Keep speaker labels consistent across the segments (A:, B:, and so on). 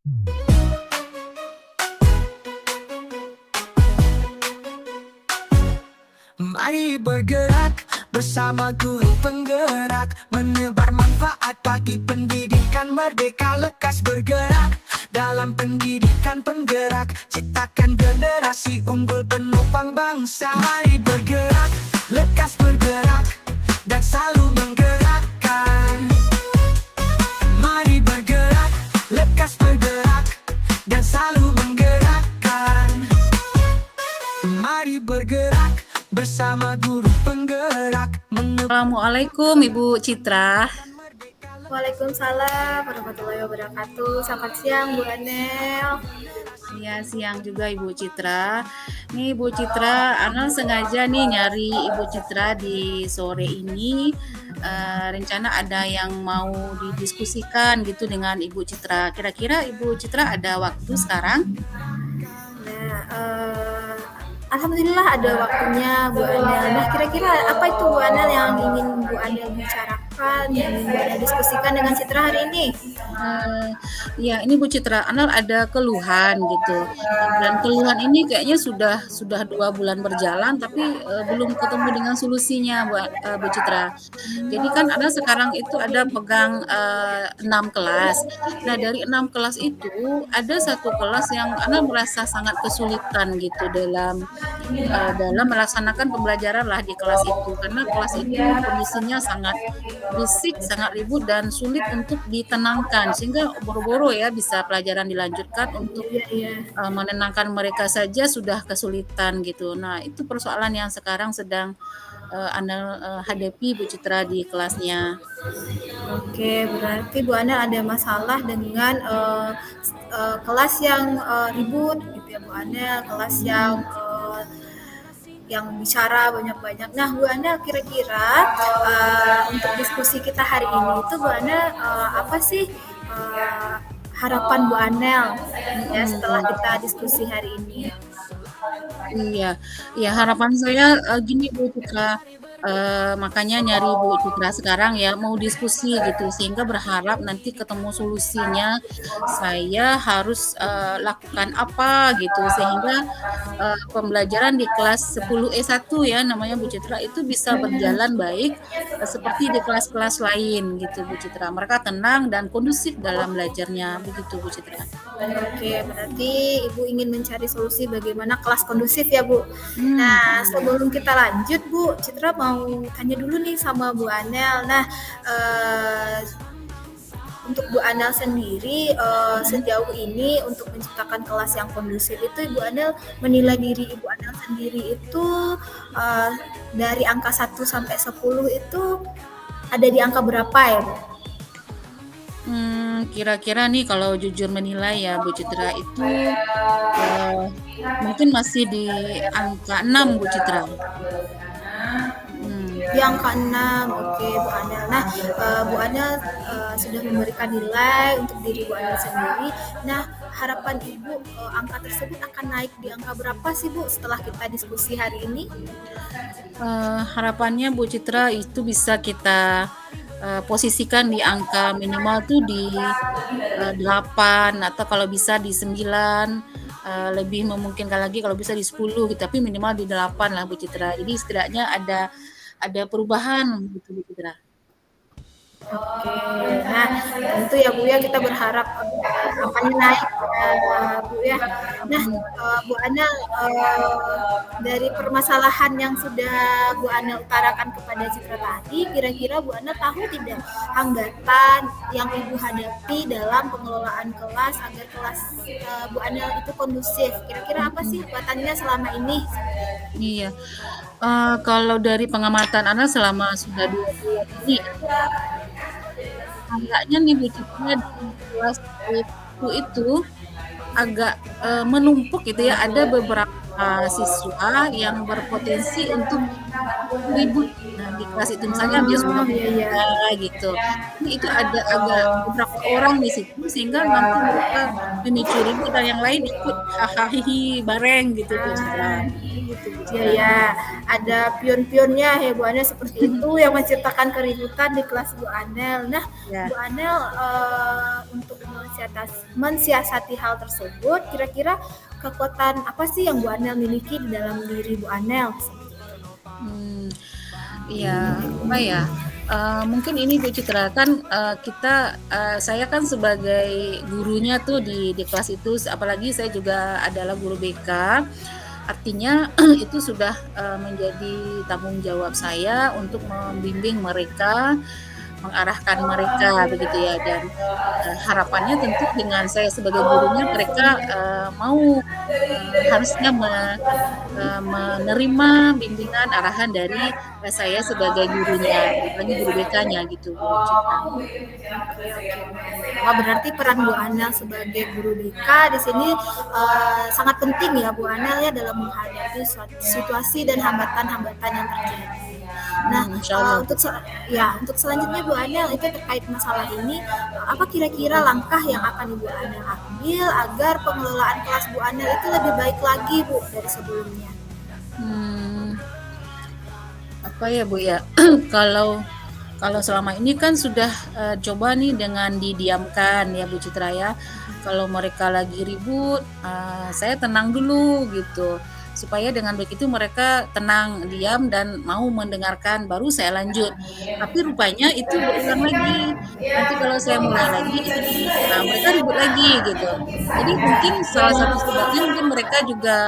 A: Mari bergerak bersama guru penggerak, menebar manfaat bagi pendidikan merdeka. Lekas bergerak dalam pendidikan penggerak, ciptakan generasi unggul penopang bangsa. Mari bergerak, lekas bergerak, dan selalu menggerakkan. Mari bergerak, lekas bergerak, dan selalu menggerakkan. Mari bergerak bersama guru penggerak.
B: Assalamualaikum Ibu Citra.
C: Waalaikumsalam warahmatullahi wabarakatuh. Selamat siang Bu Anel.
B: Ya, siang juga Ibu Citra. Nih Ibu Citra, Anel sengaja nih nyari Ibu Citra di sore ini. Rencana ada yang mau didiskusikan gitu dengan Ibu Citra. Kira-kira Ibu Citra ada waktu sekarang?
C: Nah, alhamdulillah ada waktunya Bu Anel. Nah, kira-kira apa itu Bu Anel yang ingin Bu Anel bicarakan, yang ingin Bu Anel diskusikan dengan Citra hari ini?
B: Ya, ini Bu Citra, Anel ada keluhan gitu. Dan keluhan ini kayaknya sudah 2 bulan berjalan, tapi belum ketemu dengan solusinya, Bu Citra. Jadi kan Anel sekarang itu ada pegang 6 kelas. Nah, dari 6 kelas itu ada satu kelas yang Anel merasa sangat kesulitan gitu dalam melaksanakan pembelajaran lah di kelas itu, karena kelas itu kondisinya sangat berisik, sangat ribut dan sulit untuk ditenangkan, sehingga boro-boro ya bisa pelajaran dilanjutkan. Untuk menenangkan mereka saja sudah kesulitan gitu. Nah, itu persoalan yang sekarang sedang Anel hadapi Bu Citra di kelasnya.
C: Oke, berarti Bu Anel ada masalah dengan kelas yang ribut gitu ya Bu Anel, kelas yang bicara banyak-banyak. Nah, Bu Anel kira-kira untuk diskusi kita hari ini itu Bu Anel apa sih harapan Bu Anel ya setelah kita diskusi hari ini?
B: Iya, harapan saya gini Bu Citra, makanya nyari Bu Citra sekarang ya, mau diskusi gitu, sehingga berharap nanti ketemu solusinya. Saya harus lakukan apa gitu, sehingga pembelajaran di kelas 10E1 ya namanya Bu Citra, itu bisa berjalan baik seperti di kelas-kelas lain gitu Bu Citra. Mereka tenang dan kondusif dalam belajarnya, begitu Bu Citra.
C: Oke, berarti Ibu ingin mencari solusi bagaimana kelas kondusif ya Bu. Nah, sebelum kita lanjut Bu, Citra mau tanya dulu nih sama Bu Anel. Nah, untuk Bu Anel sendiri sejauh ini untuk menciptakan kelas yang kondusif itu Ibu Anel menilai diri Ibu Anel sendiri itu dari angka 1 sampai 10 itu ada di angka berapa ya Bu?
B: Kira-kira nih kalau jujur menilai ya Bu Citra itu mungkin masih di angka 6 Bu Citra.
C: Di angka 6, oke Bu Anel. Nah, Bu Anel sudah memberikan nilai untuk diri Bu Anel sendiri. Nah, harapan Ibu angka tersebut akan naik di angka berapa sih Bu setelah kita diskusi hari ini?
B: Harapannya Bu Citra itu bisa kita posisikan di angka minimal tuh di 8 atau kalau bisa di 9, lebih memungkinkan lagi kalau bisa di 10 gitu, tapi minimal di 8 lah Bu Citra. Jadi setidaknya ada perubahan gitu Bu Citra.
C: Oke, nah tentu ya Bu ya kita berharap angkanya naik Bu ya. Nah Bu Anel dari permasalahan yang sudah Bu Anel utarakan kepada Citra tadi, kira-kira Bu Anel tahu tidak hambatan yang Ibu hadapi dalam pengelolaan kelas agar kelas Bu Anel itu kondusif? Kira-kira apa sih hambatannya selama ini?
B: Iya, kalau dari pengamatan Ana selama sudah 2 bulan ini, agaknya nih Bu Citra di kelas itu agak menumpuk gitu ya. Ada beberapa siswa yang berpotensi untuk ribut di kelas itu, misalnya dia suka gitu. Itu ada agak beberapa orang di situ, sehingga nanti mereka memicu ribut dan yang lain ikut hahaha bareng gitu Bu Citra.
C: Ya, ada pion-pionnya ya Bu Anel seperti itu yang menciptakan keributan di kelas Bu Anel. Nah, Bu Anel untuk mensiasati hal tersebut, kira-kira kekuatan apa sih yang Bu Anel miliki di dalam diri Bu Anel?
B: Hmm, iya, apa ya? Mungkin ini Bu Citra kan saya kan sebagai gurunya tuh di kelas itu, apalagi saya juga adalah guru BK. Artinya itu sudah menjadi tanggung jawab saya untuk membimbing mereka, mengarahkan mereka begitu ya, dan harapannya tentu dengan saya sebagai gurunya mereka mau harusnya menerima bimbingan arahan dari saya sebagai gurunya, apalagi guru BK-nya gitu Bu Citra.
C: Wah, berarti peran Bu Anel sebagai guru BK di sini sangat penting ya Bu Anel ya dalam menghadapi situasi dan hambatan-hambatan yang terjadi. Nah,
B: Insya Allah.
C: untuk selanjutnya Bu Anel itu terkait masalah ini, apa kira-kira langkah yang akan Ibu Anel ambil agar pengelolaan kelas Bu Anel itu lebih baik lagi Bu dari sebelumnya?
B: Apa ya Bu ya? Kalau selama ini kan sudah coba nih dengan didiamkan ya Bu Citra ya. Kalau mereka lagi ribut, saya tenang dulu gitu. Supaya dengan begitu mereka tenang, diam dan mau mendengarkan, baru saya lanjut. Tapi rupanya itu berulang lagi. Nanti kalau saya mulai lagi, mereka ribut lagi gitu. Jadi mungkin salah satu sebabnya mungkin mereka juga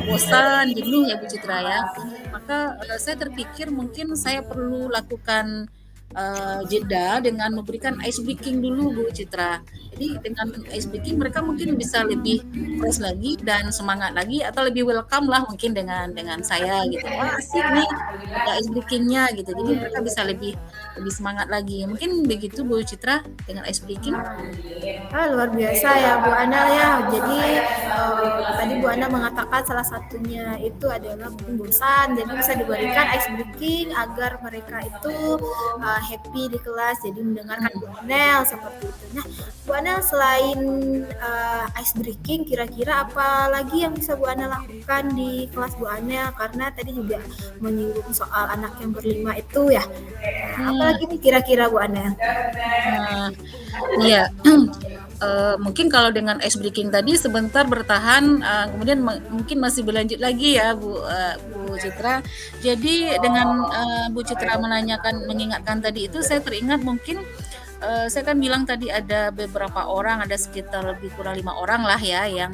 B: bosan, jenuh ya Bu Citra ya. Maka saya terpikir mungkin saya perlu lakukan jeda dengan memberikan ice breaking dulu Bu Citra. Jadi dengan ice breaking mereka mungkin bisa lebih fresh lagi dan semangat lagi, atau lebih welcome lah mungkin dengan saya gitu. Wah asik nih ada ice breakingnya gitu. Jadi mereka bisa lebih semangat lagi. Mungkin begitu Bu Citra dengan ice breaking.
C: Luar biasa ya Bu Anel ya. Jadi tadi Bu Anel mengatakan salah satunya itu adalah mungkin bosan, jadi bisa diberikan ice breaking agar mereka itu happy di kelas, jadi mendengarkan Bu Anel seperti itu. Nah, Bu Anel selain ice breaking, kira-kira apa lagi yang bisa Bu Anel lakukan di kelas Bu Anel? Karena tadi juga menyinggung soal anak yang berlima itu ya. Apalagi nih kira-kira Bu Anel?
B: Iya, mungkin kalau dengan ice breaking tadi sebentar bertahan, kemudian mungkin masih berlanjut lagi ya Bu Citra. Jadi dengan Bu Citra mengingatkan tadi itu, saya teringat mungkin saya kan bilang tadi ada beberapa orang, ada sekitar lebih kurang 5 orang lah ya yang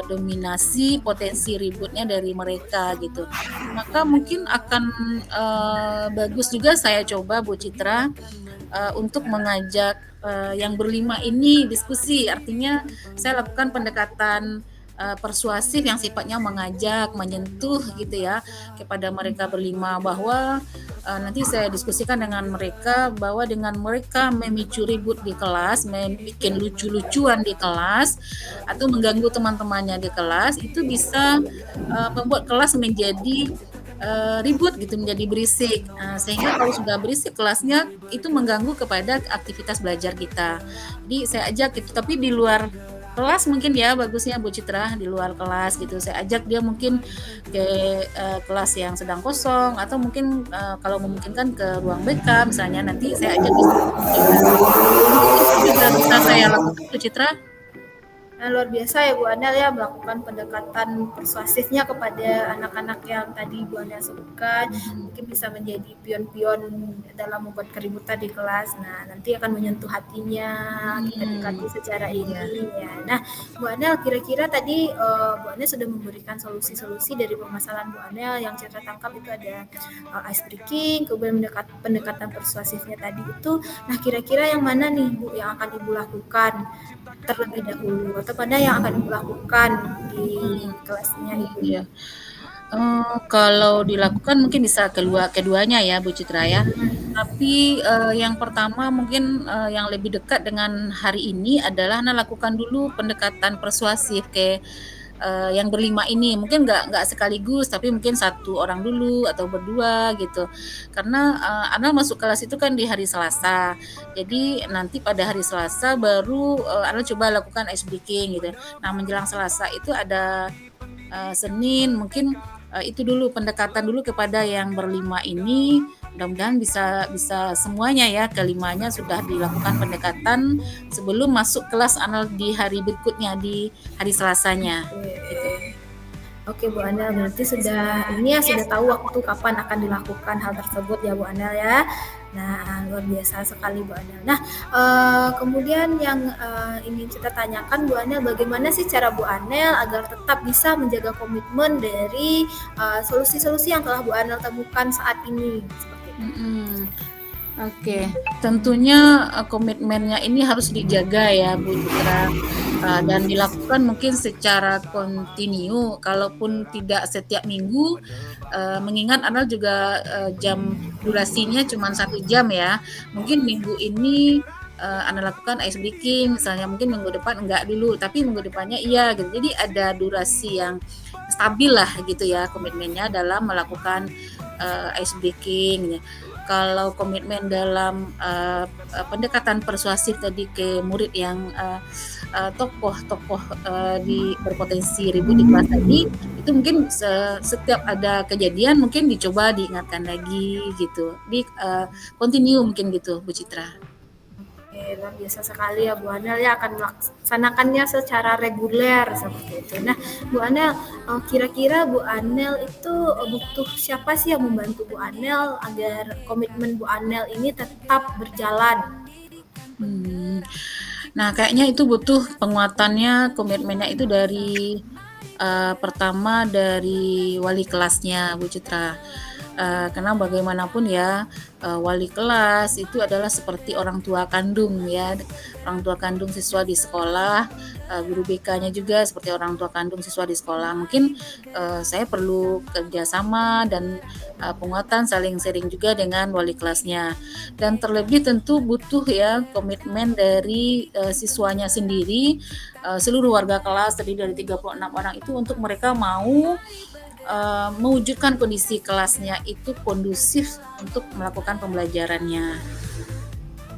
B: dominasi potensi ributnya dari mereka gitu. Maka mungkin akan bagus juga saya coba Bu Citra untuk mengajak yang berlima ini diskusi. Artinya saya lakukan pendekatan persuasif yang sifatnya mengajak, menyentuh gitu ya kepada mereka berlima, bahwa nanti saya diskusikan dengan mereka bahwa dengan mereka memicu ribut di kelas, membuat lucu-lucuan di kelas atau mengganggu teman-temannya di kelas, itu bisa membuat kelas menjadi ribut gitu, menjadi berisik, sehingga kalau sudah berisik kelasnya itu mengganggu kepada aktivitas belajar kita. Jadi saya ajak gitu, tapi di luar kelas mungkin ya bagusnya Bu Citra, di luar kelas gitu saya ajak dia mungkin ke kelas yang sedang kosong, atau mungkin kalau memungkinkan ke ruang BK misalnya, nanti saya ajak di situ. Itu juga bisa saya lakukan Bu Citra.
C: Nah, luar biasa ya Bu Anel ya melakukan pendekatan persuasifnya kepada anak-anak yang tadi Bu Anel sebutkan, mungkin bisa menjadi pion-pion dalam membuat keributan di kelas. Nah, nanti akan menyentuh hatinya, kita dekati secara ini ya. Nah, Bu Anel kira-kira tadi Bu Anel sudah memberikan solusi-solusi dari permasalahan Bu Anel. Yang Citra tangkap itu ada ice breaking, kemudian pendekatan persuasifnya tadi itu. Nah, kira-kira yang mana nih Bu yang akan Ibu lakukan terlebih dahulu, atau pada yang akan Ibu lakukan di kelasnya Ibu?
B: Iya. Kalau dilakukan mungkin bisa keduanya ya Bu Citra ya. Tapi yang pertama mungkin yang lebih dekat dengan hari ini adalah lakukan dulu pendekatan persuasif ke yang berlima ini. Mungkin nggak sekaligus, tapi mungkin satu orang dulu atau berdua gitu. Karena Ana masuk kelas itu kan di hari Selasa. Jadi nanti pada hari Selasa baru Ana coba lakukan ice breaking gitu. Nah, menjelang Selasa itu ada Senin mungkin itu dulu pendekatan dulu kepada yang berlima ini, mudah-mudahan bisa bisa semuanya ya, kelimanya sudah dilakukan pendekatan sebelum masuk kelas anal di hari berikutnya, di hari Selasanya, gitu.
C: Oke Bu Anel, berarti sudah ini ya sudah tahu waktu kapan akan dilakukan hal tersebut ya Bu Anel ya. Nah, luar biasa sekali Bu Anel. Nah, kemudian yang ingin kita tanyakan Bu Anel, bagaimana sih cara Bu Anel agar tetap bisa menjaga komitmen dari solusi-solusi yang telah Bu Anel temukan saat ini? Seperti itu.
B: Oke, tentunya komitmennya ini harus dijaga ya Bu Citra, dan dilakukan mungkin secara kontinu, kalaupun tidak setiap minggu, mengingat Anal juga jam durasinya cuma 1 jam ya. Mungkin minggu ini Anda lakukan ice breaking, misalnya mungkin minggu depan enggak dulu, tapi minggu depannya iya gitu. Jadi ada durasi yang stabil lah gitu ya komitmennya dalam melakukan ice breaking. Kalau komitmen dalam pendekatan persuasif tadi ke murid yang tokoh-tokoh di berpotensi ribut di kelas tadi, itu mungkin setiap ada kejadian mungkin dicoba diingatkan lagi gitu, di continue mungkin gitu Bu Citra.
C: Oke, luar biasa sekali ya Bu Anel ya, akan melaksanakannya secara reguler seperti itu. Nah Bu Anel, kira-kira Bu Anel itu butuh siapa sih yang membantu Bu Anel agar komitmen Bu Anel ini tetap berjalan?
B: Nah kayaknya itu butuh penguatannya, komitmennya itu dari pertama dari wali kelasnya Bu Citra. Karena bagaimanapun ya wali kelas itu adalah seperti orang tua kandung ya, orang tua kandung siswa di sekolah, guru BK-nya juga seperti orang tua kandung siswa di sekolah. Mungkin saya perlu kerjasama dan penguatan saling sharing juga dengan wali kelasnya, dan terlebih tentu butuh ya komitmen dari siswanya sendiri, seluruh warga kelas terdiri dari 36 orang itu untuk mereka mau mewujudkan kondisi kelasnya itu kondusif untuk melakukan pembelajarannya.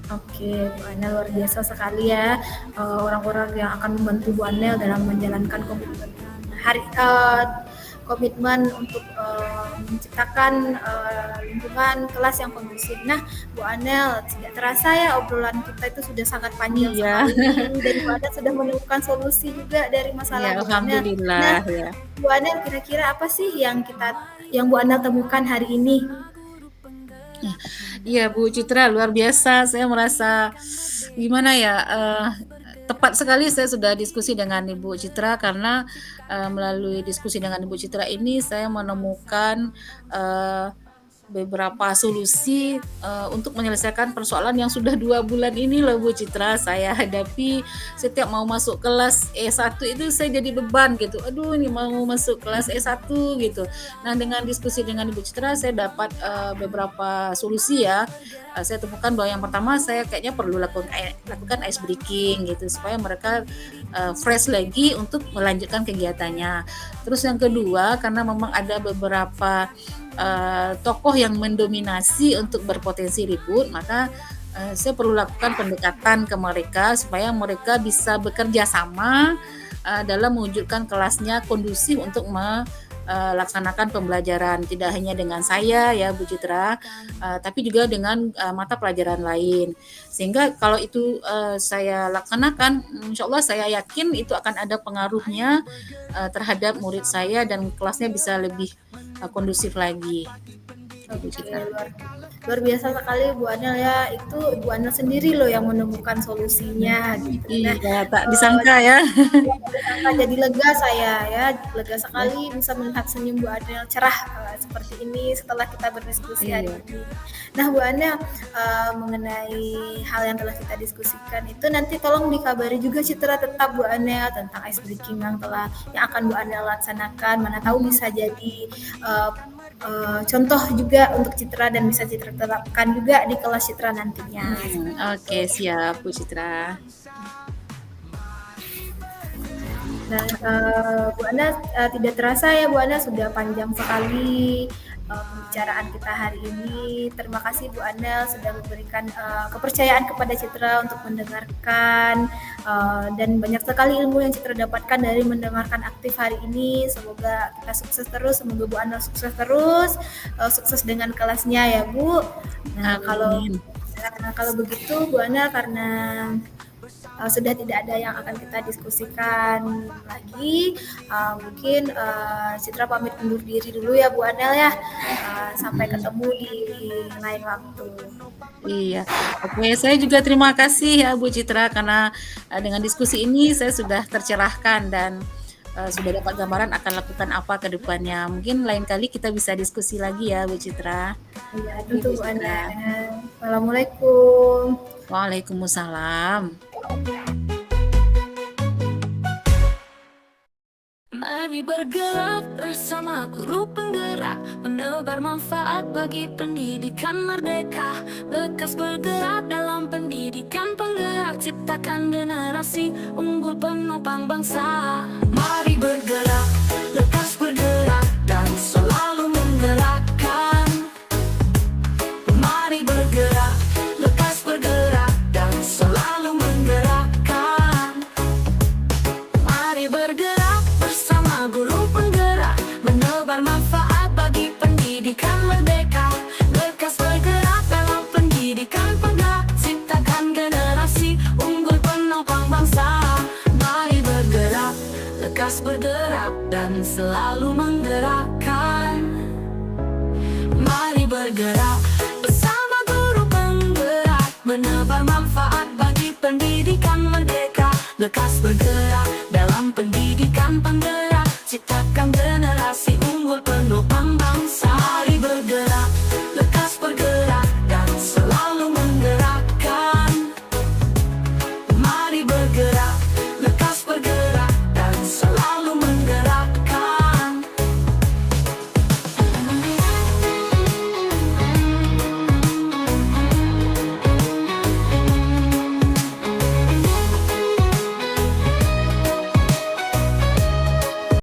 C: Oke, Bu Anel luar biasa sekali ya orang-orang yang akan membantu Bu Anel dalam menjalankan komitmen untuk menciptakan lingkungan kelas yang kondusif. Nah, Bu Anel, tidak terasa ya obrolan kita itu sudah sangat panjang sekali dan Bu Anel sudah menemukan solusi juga dari masalah Bu Anel.
B: Alhamdulillah.
C: Nah, Bu Anel, kira-kira apa sih yang Bu Anel temukan hari ini?
B: Iya Bu Citra, luar biasa. Saya merasa gimana ya, tepat sekali saya sudah diskusi dengan Ibu Citra, karena melalui diskusi dengan Ibu Citra ini saya menemukan beberapa solusi untuk menyelesaikan persoalan yang sudah 2 bulan ini loh Bu Citra saya hadapi. Setiap mau masuk kelas E1 itu saya jadi beban gitu, aduh ini mau masuk kelas E1 gitu. Nah dengan diskusi dengan Ibu Citra saya dapat beberapa solusi ya. Saya temukan bahwa yang pertama saya kayaknya perlu lakukan ice breaking gitu supaya mereka fresh lagi untuk melanjutkan kegiatannya. Terus yang kedua, karena memang ada beberapa tokoh yang mendominasi untuk berpotensi ribut, maka saya perlu lakukan pendekatan ke mereka supaya mereka bisa bekerja sama dalam mewujudkan kelasnya kondusif untuk melaksanakan pembelajaran, tidak hanya dengan saya ya Bu Citra, tapi juga dengan mata pelajaran lain. Sehingga kalau itu saya laksanakan, insya Allah saya yakin itu akan ada pengaruhnya terhadap murid saya dan kelasnya bisa lebih kondusif lagi.
C: Oke, luar biasa sekali Bu Anel ya, itu Bu Anel sendiri loh yang menemukan solusinya gitu.
B: Iya, tak disangka ya.
C: Jadi lega saya ya, lega sekali bisa melihat senyum Bu Anel cerah seperti ini setelah kita berdiskusi hari ini. Nah Bu Anel, mengenai hal yang telah kita diskusikan itu nanti tolong dikabari juga Citra tetap Bu Anel tentang ice breaking yang akan Bu Anel laksanakan, mana tahu bisa jadi contoh juga untuk Citra dan bisa Citra terapkan juga di kelas Citra nantinya.
B: Oke, siap Bu Citra.
C: Nah, Bu Ana tidak terasa ya Bu Ana sudah panjang sekali pembicaraan kita hari ini. Terima kasih Bu Anel sudah memberikan kepercayaan kepada Citra untuk mendengarkan, dan banyak sekali ilmu yang Citra dapatkan dari mendengarkan aktif hari ini. Semoga kita sukses terus, semoga Bu Anel sukses terus, sukses dengan kelasnya ya Bu. Nah, kalau begitu Bu Anel, karena sudah tidak ada yang akan kita diskusikan lagi, mungkin Citra pamit undur diri dulu ya Bu Anel ya. Sampai ketemu di lain waktu.
B: Iya, oke. Saya juga terima kasih ya Bu Citra, karena dengan diskusi ini saya sudah tercerahkan dan sudah dapat gambaran akan lakukan apa ke depannya. Mungkin lain kali kita bisa diskusi lagi ya Bu Citra.
C: Iya, tentu Bu Anel. Assalamualaikum.
B: Waalaikumsalam.
A: Mari bergerak bersama guru penggerak, menebar manfaat bagi pendidikan merdeka. Lekas bergerak dalam pendidikan penggerak, ciptakan generasi unggul penopang bangsa. Mari bergerak, lekas bergerak, dan selalu menggerakkan. Mari bergerak, lekas bergerak, dan selalu menggerakkan. Mari bergerak bersama guru penggerak, menebar manfaat bagi pendidikan merdeka. Lekas bergerak dalam pendidikan penggerak, ciptakan generasi unggul penopang bangsa. Mari bergerak, lekas bergerak, dan selalu menggerakkan. Mari bergerak bersama guru penggerak, menebar manfaat bagi pendidikan merdeka. Lekas bergerak dalam pendidikan penggerak, ciptakan